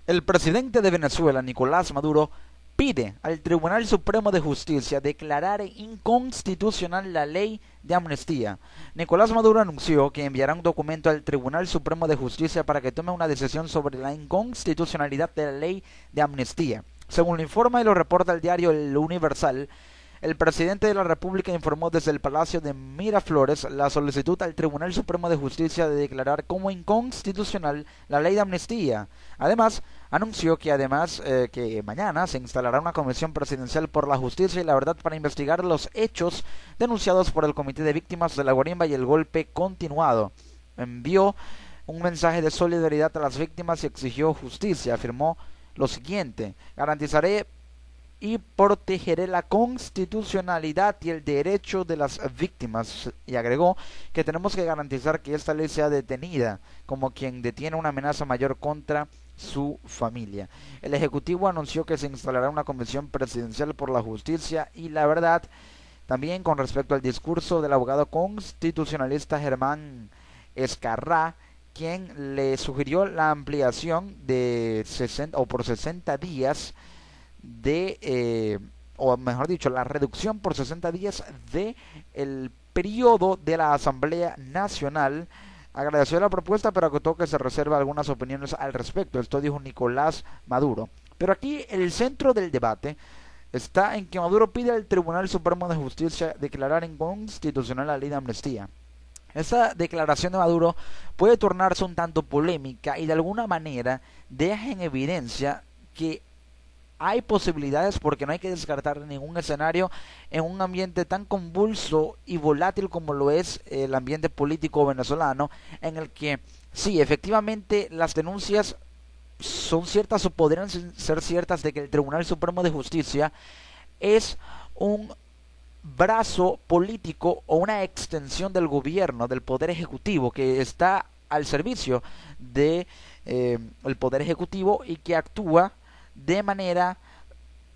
El presidente de Venezuela, Nicolás Maduro, pide al Tribunal Supremo de Justicia declarar inconstitucional la ley de amnistía. Nicolás Maduro anunció que enviará un documento al Tribunal Supremo de Justicia para que tome una decisión sobre la inconstitucionalidad de la ley de amnistía. Según lo informa y lo reporta el diario El Universal, el presidente de la República informó desde el Palacio de Miraflores la solicitud al Tribunal Supremo de Justicia de declarar como inconstitucional la ley de amnistía. Además, anunció que mañana se instalará una comisión presidencial por la justicia y la verdad para investigar los hechos denunciados por el Comité de Víctimas de la Guarimba y el golpe continuado. Envió un mensaje de solidaridad a las víctimas y exigió justicia. Afirmó lo siguiente: garantizaré y protegeré la constitucionalidad y el derecho de las víctimas. Y agregó que tenemos que garantizar que esta ley sea detenida como quien detiene una amenaza mayor contra su familia. El Ejecutivo anunció que se instalará una comisión presidencial por la justicia y la verdad. También con respecto al discurso del abogado constitucionalista Germán Escarrá, quien le sugirió la ampliación de 60 o por 60 días o mejor dicho, la reducción por 60 días de el periodo de la Asamblea Nacional. Agradeció la propuesta, pero acotó que se reserva algunas opiniones al respecto. Esto dijo Nicolás Maduro. Pero aquí el centro del debate está en que Maduro pide al Tribunal Supremo de Justicia declarar inconstitucional la ley de amnistía. Esta declaración de Maduro puede tornarse un tanto polémica y de alguna manera deja en evidencia que hay posibilidades, porque no hay que descartar ningún escenario en un ambiente tan convulso y volátil como lo es el ambiente político venezolano, en el que sí, efectivamente las denuncias son ciertas o podrían ser ciertas de que el Tribunal Supremo de Justicia es un brazo político o una extensión del gobierno, del poder ejecutivo, que está al servicio de el poder ejecutivo y que actúa de manera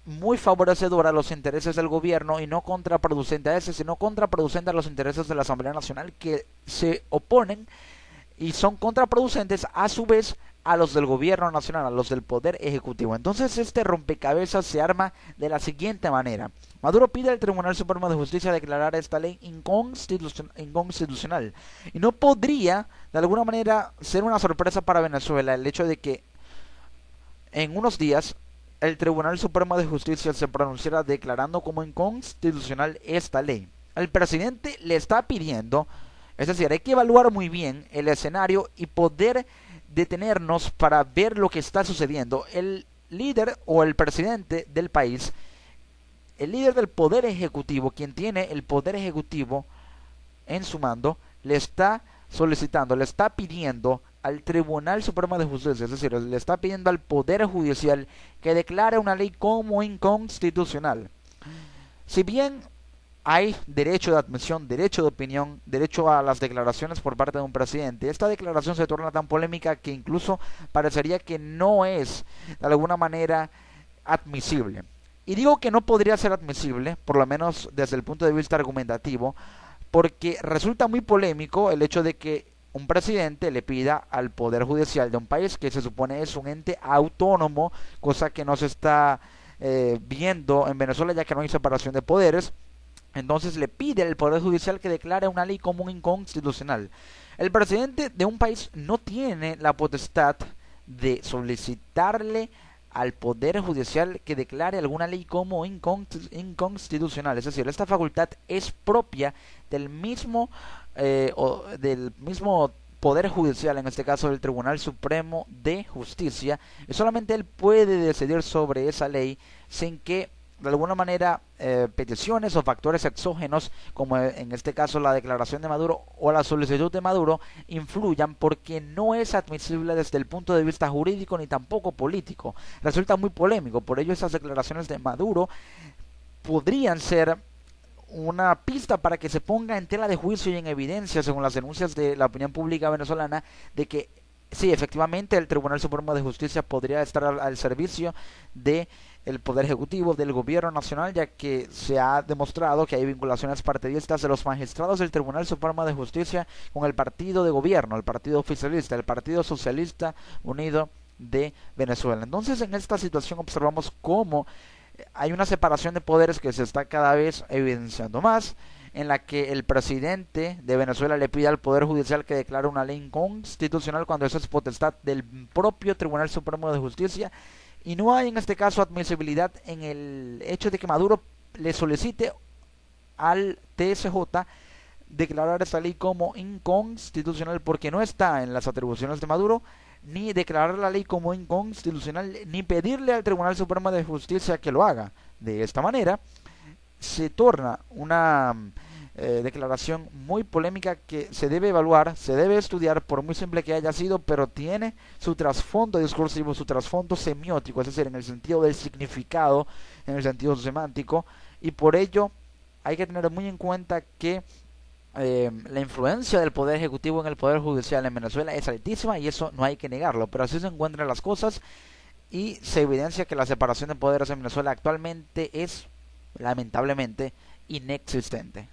muy favorecedora a los intereses del gobierno y no contraproducente a ese, sino contraproducente a los intereses de la Asamblea Nacional, que se oponen y son contraproducentes a su vez a los del gobierno nacional, a los del poder ejecutivo. Entonces este rompecabezas se arma de la siguiente manera: Maduro pide al Tribunal Supremo de Justicia declarar esta ley inconstitucional, y no podría de alguna manera ser una sorpresa para Venezuela el hecho de que en unos días el Tribunal Supremo de Justicia se pronunciará declarando como inconstitucional esta ley. El presidente le está pidiendo, es decir, hay que evaluar muy bien el escenario y poder detenernos para ver lo que está sucediendo. El líder o el presidente del país, el líder del poder ejecutivo, quien tiene el poder ejecutivo en su mando, le está solicitando, le está pidiendo al Tribunal Supremo de Justicia, es decir, le está pidiendo al Poder Judicial que declare una ley como inconstitucional. Si bien hay derecho de admisión, derecho de opinión, derecho a las declaraciones por parte de un presidente, esta declaración se torna tan polémica que incluso parecería que no es de alguna manera admisible. Y digo que no podría ser admisible, por lo menos desde el punto de vista argumentativo, porque resulta muy polémico el hecho de que un presidente le pida al Poder Judicial de un país que se supone es un ente autónomo, cosa que no se está viendo en Venezuela, ya que no hay separación de poderes. Entonces le pide al Poder Judicial que declare una ley como inconstitucional. El presidente de un país no tiene la potestad de solicitarle al Poder Judicial que declare alguna ley como inconstitucional. Es decir, esta facultad es propia del mismo Poder Judicial, en este caso del Tribunal Supremo de Justicia, y solamente él puede decidir sobre esa ley sin que de alguna manera peticiones o factores exógenos, como en este caso la declaración de Maduro o la solicitud de Maduro, influyan, porque no es admisible desde el punto de vista jurídico ni tampoco político. Resulta muy polémico, por ello esas declaraciones de Maduro podrían ser una pista para que se ponga en tela de juicio y en evidencia, según las denuncias de la opinión pública venezolana, de que sí, efectivamente el Tribunal Supremo de Justicia podría estar al servicio de el Poder Ejecutivo, del Gobierno Nacional, ya que se ha demostrado que hay vinculaciones partidistas de los magistrados del Tribunal Supremo de Justicia con el partido de gobierno, el partido oficialista, el Partido Socialista Unido de Venezuela. Entonces, en esta situación observamos cómo hay una separación de poderes que se está cada vez evidenciando más, en la que el presidente de Venezuela le pide al Poder Judicial que declare una ley inconstitucional cuando eso es potestad del propio Tribunal Supremo de Justicia, y no hay en este caso admisibilidad en el hecho de que Maduro le solicite al TSJ declarar esta ley como inconstitucional, porque no está en las atribuciones de Maduro ni declarar la ley como inconstitucional, ni pedirle al Tribunal Supremo de Justicia que lo haga. De esta manera se torna una declaración muy polémica que se debe evaluar, se debe estudiar, por muy simple que haya sido, pero tiene su trasfondo discursivo, su trasfondo semiótico, es decir, en el sentido del significado, en el sentido semántico, y por ello hay que tener muy en cuenta que la influencia del Poder Ejecutivo en el Poder Judicial en Venezuela es altísima, y eso no hay que negarlo, pero así se encuentran las cosas y se evidencia que la separación de poderes en Venezuela actualmente es lamentablemente inexistente.